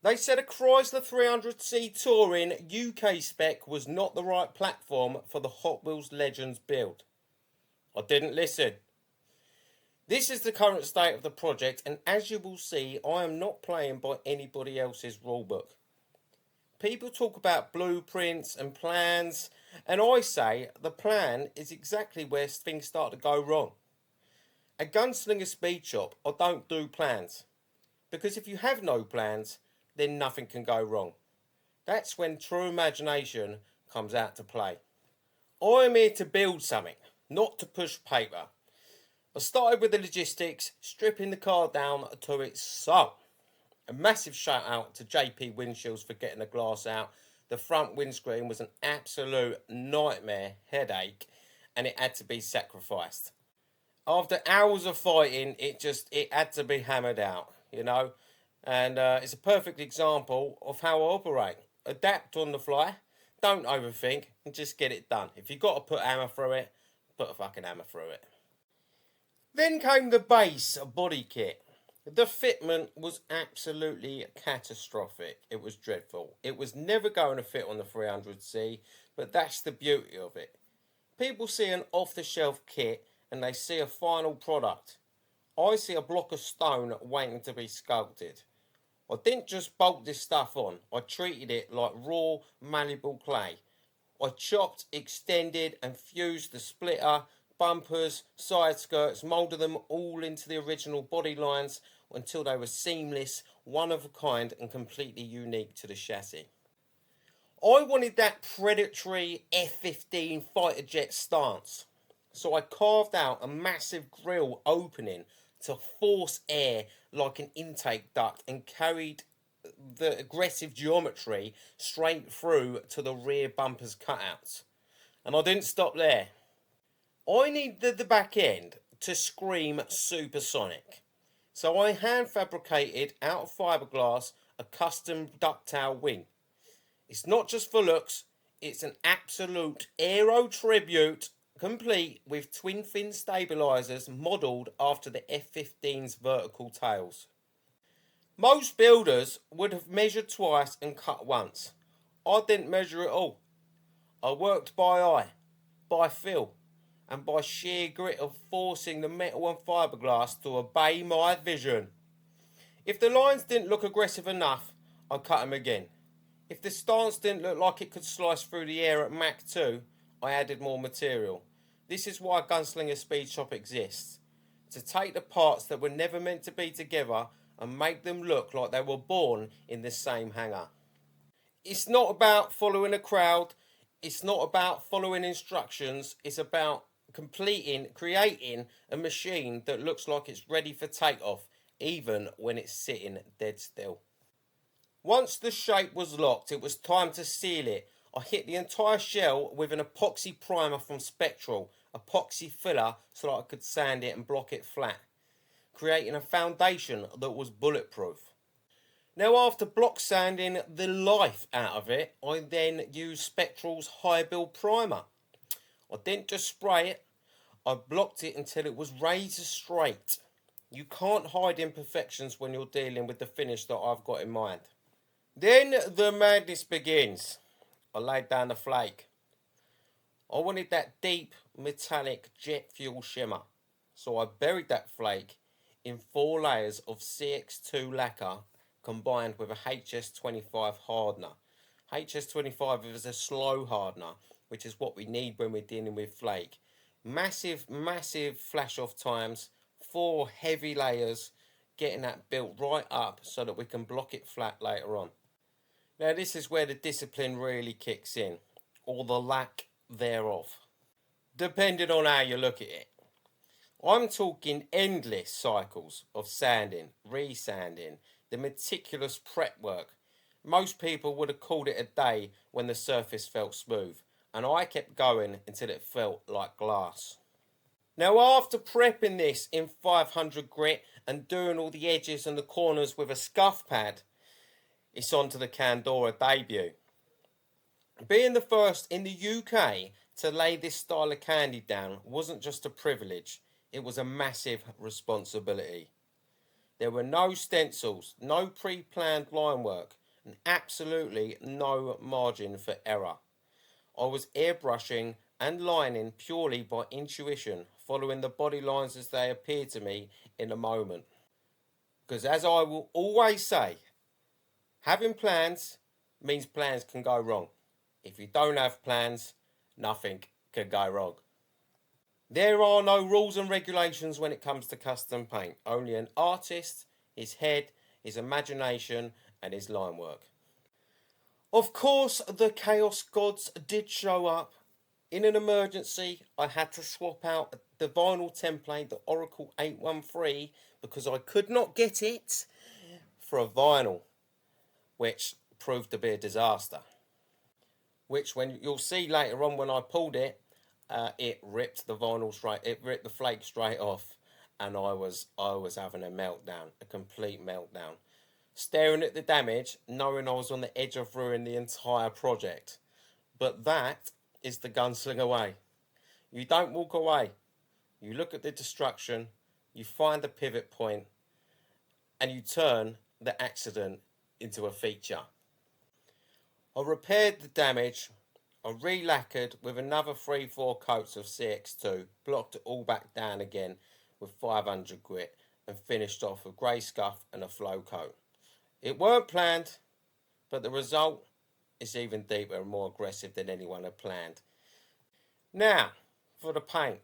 They said a Chrysler 300C Touring UK spec was not the right platform for the Hot Wheels Legends build. I didn't listen. This is the current state of the project, and as you will see, I am not playing by anybody else's rulebook. People talk about blueprints and plans, and I say the plan is exactly where things start to go wrong. At Gunslinger Speed Shop, I don't do plans, because if you have no plans, then nothing can go wrong. That's when true imagination comes out to play. I'm here to build something, not to push paper. I started with the logistics, stripping the car down to its soul. A massive shout out to JP Windshields for getting the glass out. The front windscreen was an absolute nightmare headache, and it had to be sacrificed. After hours of fighting, it had to be hammered out, you know. And it's a perfect example of how I operate. Adapt on the fly, don't overthink, and just get it done. If you've got to put hammer through it, put a fucking hammer through it. Then came the base body kit. The fitment was absolutely catastrophic. It was dreadful. It was never going to fit on the 300C, but that's the beauty of it. People see an off-the-shelf kit and they see a final product. I see a block of stone waiting to be sculpted. I didn't just bolt this stuff on. I treated it like raw, malleable clay. I chopped, extended and fused the splitter, bumpers, side skirts, moulded them all into the original body lines until they were seamless, one of a kind and completely unique to the chassis. I wanted that predatory F-15 fighter jet stance, so I carved out a massive grille opening to force air like an intake duct and carried the aggressive geometry straight through to the rear bumper's cutouts. And I didn't stop there. I needed the back end to scream supersonic. So I hand fabricated out of fiberglass a custom ducktail wing. It's not just for looks, it's an absolute aero tribute, complete with twin fin stabilisers modelled after the F-15's vertical tails. Most builders would have measured twice and cut once. I didn't measure at all. I worked by eye, by feel, and by sheer grit of forcing the metal and fiberglass to obey my vision. If the lines didn't look aggressive enough, I cut them again. If the stance didn't look like it could slice through the air at Mach 2, I added more material. This is why Gunslinger Speed Shop exists. To take the parts that were never meant to be together and make them look like they were born in the same hangar. It's not about following a crowd. It's not about following instructions. It's about creating a machine that looks like it's ready for takeoff, even when it's sitting dead still. Once the shape was locked, it was time to seal it. I hit the entire shell with an epoxy primer from Spectral, epoxy filler so that I could sand it and block it flat, creating a foundation that was bulletproof. Now, after block sanding the life out of it, I then used Spectral's high build primer. I didn't just spray it, I blocked it until it was razor straight. You can't hide imperfections when you're dealing with the finish that I've got in mind. Then the madness begins. I laid down the flake. I wanted that deep metallic jet fuel shimmer, so I buried that flake in 4 layers of CX2 lacquer combined with a HS25 hardener. HS25 is a slow hardener, which is what we need when we're dealing with flake. Massive flash off times, 4 heavy layers, getting that built right up so that we can block it flat later on. Now this is where the discipline really kicks in, or the lack thereof, depending on how you look at it. I'm talking endless cycles of sanding, resanding, the meticulous prep work. Most people would have called it a day when the surface felt smooth, and I kept going until it felt like glass. Now, after prepping this in 500 grit and doing all the edges and the corners with a scuff pad, it's on to the Candora debut. Being the first in the UK to lay this style of candy down wasn't just a privilege, it was a massive responsibility. There were no stencils, no pre-planned line work, and absolutely no margin for error. I was airbrushing and lining purely by intuition, following the body lines as they appeared to me in a moment. Because as I will always say, having plans means plans can go wrong. If you don't have plans, nothing can go wrong. There are no rules and regulations when it comes to custom paint. Only an artist, his head, his imagination, and his line work. Of course, the Chaos Gods did show up. In an emergency, I had to swap out the vinyl template, the Oracle 813, because I could not get it for a vinyl, which proved to be a disaster. Which, when you'll see later on when I pulled it, it ripped the vinyl straight. It ripped the flake straight off, and I was having a meltdown, a complete meltdown, staring at the damage, knowing I was on the edge of ruining the entire project. But that is the Gunslinger way. You don't walk away. You look at the destruction, you find the pivot point, and you turn the accident into a feature. I repaired the damage. I re-lacquered with another 3-4 coats of CX2, blocked it all back down again with 500 grit, and finished off with grey scuff and a flow coat. It weren't planned, but the result is even deeper and more aggressive than anyone had planned. Now, for the paint.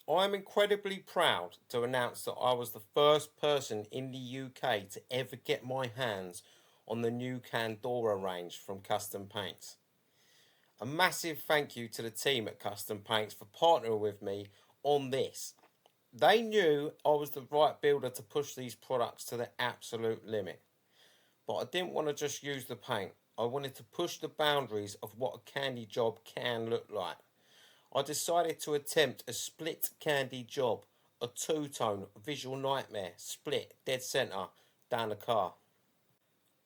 I am incredibly proud to announce that I was the first person in the UK to ever get my hands on the new Candora range from Custom Paints. A massive thank you to the team at Custom Paints for partnering with me on this. They knew I was the right builder to push these products to the absolute limit. But I didn't want to just use the paint. I wanted to push the boundaries of what a candy job can look like. I decided to attempt a split candy job, a two-tone visual nightmare, split dead centre down the car.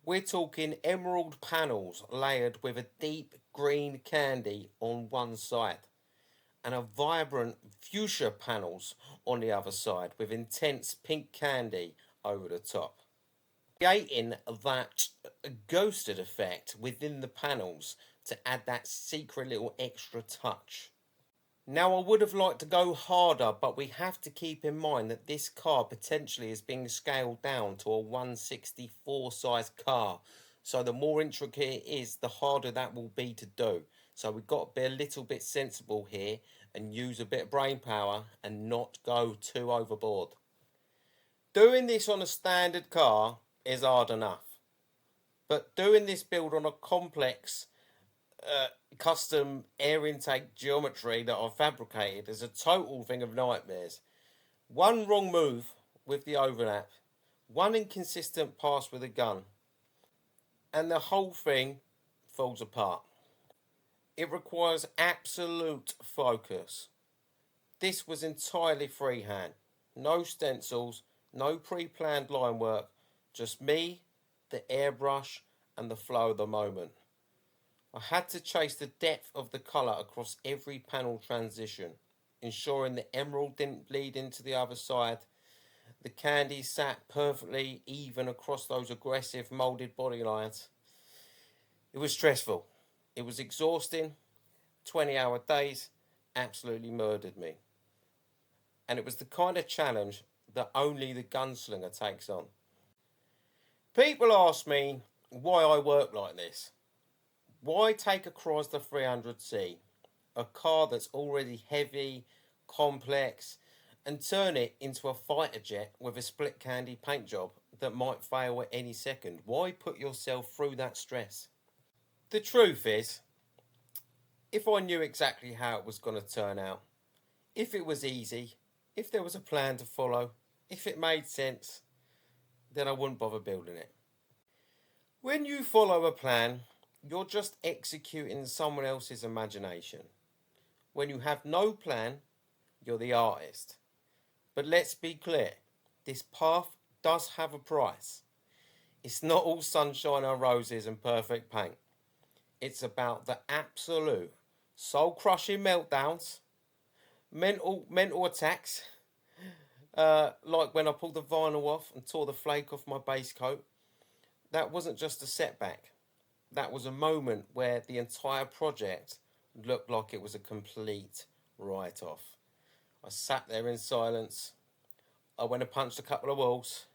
We're talking emerald panels layered with a deep green candy on one side and a vibrant fuchsia panels on the other side with intense pink candy over the top, creating that ghosted effect within the panels to add that secret little extra touch. Now, I would have liked to go harder, but we have to keep in mind that this car potentially is being scaled down to a 164 size car. So the more intricate it is, the harder that will be to do. So we've got to be a little bit sensible here and use a bit of brain power and not go too overboard. Doing this on a standard car is hard enough. But doing this build on a complex custom air intake geometry that I've fabricated is a total thing of nightmares. One wrong move with the overlap, one inconsistent pass with a gun, and the whole thing falls apart. It requires absolute focus. This was entirely freehand. No stencils, no pre-planned line work, just me, the airbrush, and the flow of the moment. I had to chase the depth of the colour across every panel transition, ensuring the emerald didn't bleed into the other side. The candy sat perfectly even across those aggressive moulded body lines. It was stressful. It was exhausting. 20-hour days absolutely murdered me. And it was the kind of challenge that only the Gunslinger takes on. People ask me why I work like this. Why take a Chrysler 300C, a car that's already heavy, complex, and turn it into a fighter jet with a split candy paint job that might fail at any second? Why put yourself through that stress? The truth is, if I knew exactly how it was going to turn out, if it was easy, if there was a plan to follow, if it made sense, then I wouldn't bother building it. When you follow a plan, you're just executing someone else's imagination. When you have no plan, you're the artist. But let's be clear, this path does have a price. It's not all sunshine and roses and perfect paint. It's about the absolute soul-crushing meltdowns, mental attacks, Like when I pulled the vinyl off and tore the flake off my base coat, that wasn't just a setback. That was a moment where the entire project looked like it was a complete write off. I sat there in silence. I went and punched a couple of walls,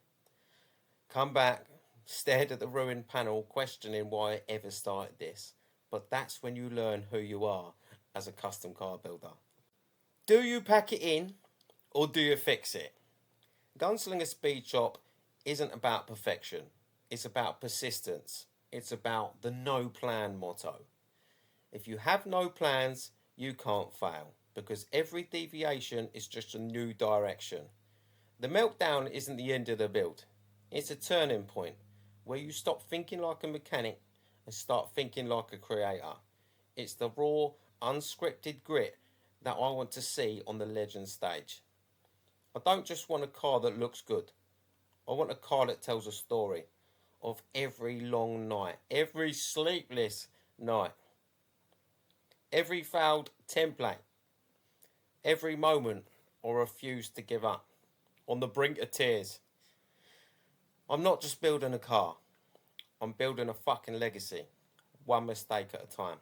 come back, stared at the ruined panel, questioning why I ever started this. But that's when you learn who you are as a custom car builder. Do you pack it in or do you fix it? Gunslinger Speed Shop isn't about perfection, it's about persistence. It's about the no plan motto. If you have no plans, you can't fail because every deviation is just a new direction. The meltdown isn't the end of the build, it's a turning point where you stop thinking like a mechanic and start thinking like a creator. It's the raw, unscripted grit that I want to see on the legend stage. I don't just want a car that looks good, I want a car that tells a story of every long night, every sleepless night, every failed template, every moment I refused to give up, on the brink of tears. I'm not just building a car, I'm building a fucking legacy, one mistake at a time.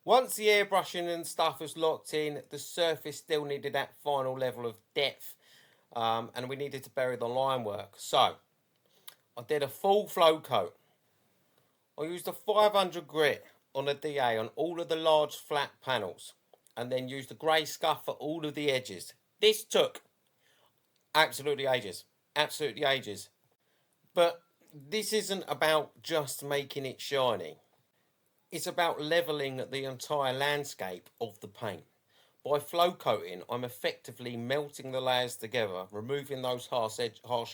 Once the airbrushing and stuff was locked in, the surface still needed that final level of depth, and we needed to bury the line work. So, I did a full flow coat. I used a 500 grit on a DA on all of the large flat panels, and then used a grey scuff for all of the edges. This took absolutely ages. Absolutely ages. But this isn't about just making it shiny. It's about levelling the entire landscape of the paint. By flow coating, I'm effectively melting the layers together, removing those harsh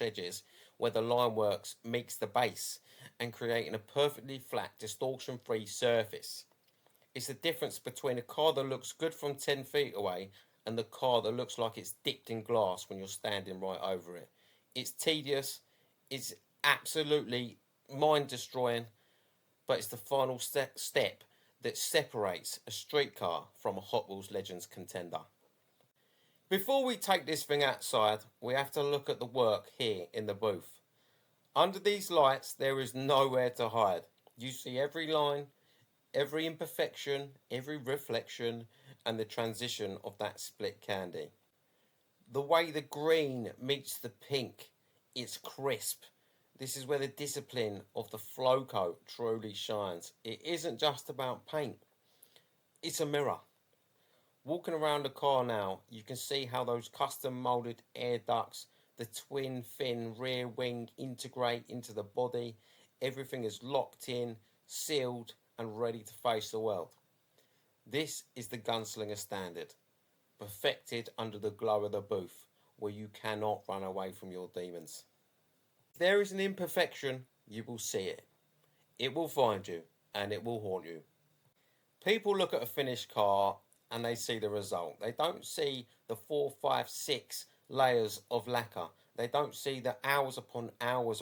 edges where the line works meets the base, and creating a perfectly flat, distortion-free surface. It's the difference between a car that looks good from 10 feet away and the car that looks like it's dipped in glass when you're standing right over it. It's tedious, it's absolutely mind-destroying, but it's the final step that separates a street car from a Hot Wheels Legends contender. Before we take this thing outside, we have to look at the work here in the booth. Under these lights, there is nowhere to hide. You see every line, every imperfection, every reflection, and the transition of that split candy. The way the green meets the pink, it's crisp. This is where the discipline of the flow coat truly shines. It isn't just about paint, it's a mirror. Walking around the car now, you can see how those custom moulded air ducts, the twin fin rear wing integrate into the body. Everything is locked in, sealed, and ready to face the world. This is the Gunslinger standard, perfected under the glow of the booth, where you cannot run away from your demons. If there is an imperfection, you will see it. It will find you, and it will haunt you. People look at a finished car and they see the result. They don't see the 4, 5, 6 layers of lacquer. They don't see the hours upon hours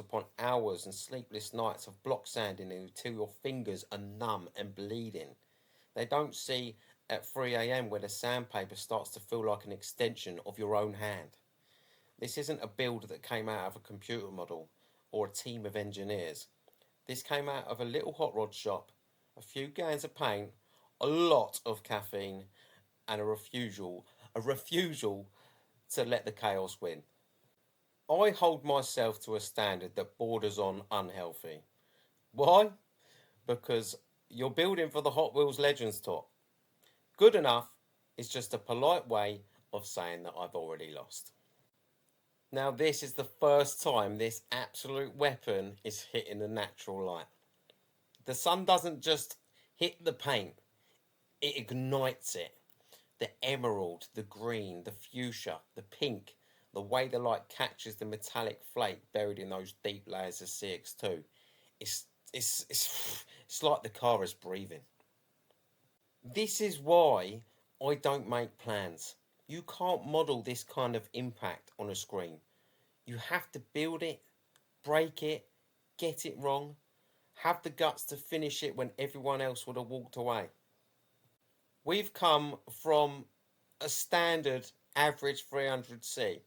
and sleepless nights of block sanding until your fingers are numb and bleeding. They don't see at 3 a.m. where the sandpaper starts to feel like an extension of your own hand. This isn't a build that came out of a computer model or a team of engineers. This came out of a little hot rod shop, a few cans of paint, a lot of caffeine, and a refusal to let the chaos win. I hold myself to a standard that borders on unhealthy. Why? Because you're building for the Hot Wheels Legends top. Good enough is just a polite way of saying that I've already lost. Now this is the first time this absolute weapon is hitting the natural light. The sun doesn't just hit the paint, it ignites it. The emerald, the green, the fuchsia, the pink, the way the light catches the metallic flake buried in those deep layers of CX2. It's like the car is breathing. This is why I don't make plans. You can't model this kind of impact on a screen. You have to build it, break it, get it wrong, have the guts to finish it when everyone else would have walked away. We've come from a standard average 300C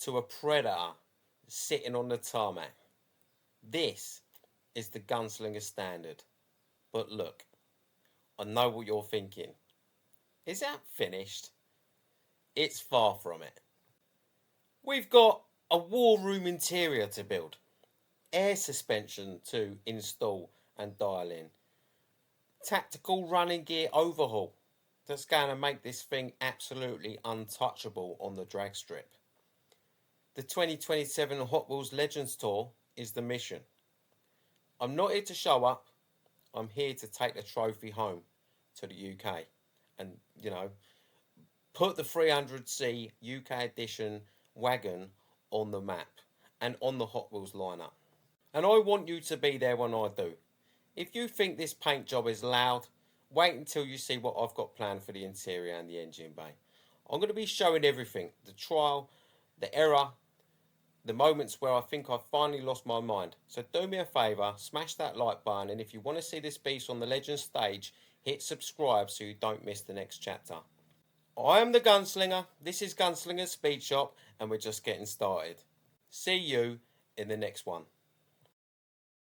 to a Predator sitting on the tarmac. This is the Gunslinger standard. But look, I know what you're thinking. Is that finished? It's far from it. We've got a war room interior to build, air suspension to install and dial in, tactical running gear overhaul that's going to make this thing absolutely untouchable on the drag strip. The 2027 Hot Wheels Legends Tour is the mission. I'm not here to show up, I'm here to take the trophy home to the UK and, put the 300C UK edition wagon on the map and on the Hot Wheels lineup. And I want you to be there when I do. If you think this paint job is loud, wait until you see what I've got planned for the interior and the engine bay. I'm going to be showing everything, the trial, the error, the moments where I think I've finally lost my mind. So do me a favour, smash that like button, and if you want to see this beast on the Legends stage, hit subscribe so you don't miss the next chapter. I am the Gunslinger, this is Gunslinger's Speed Shop, and we're just getting started. See you in the next one.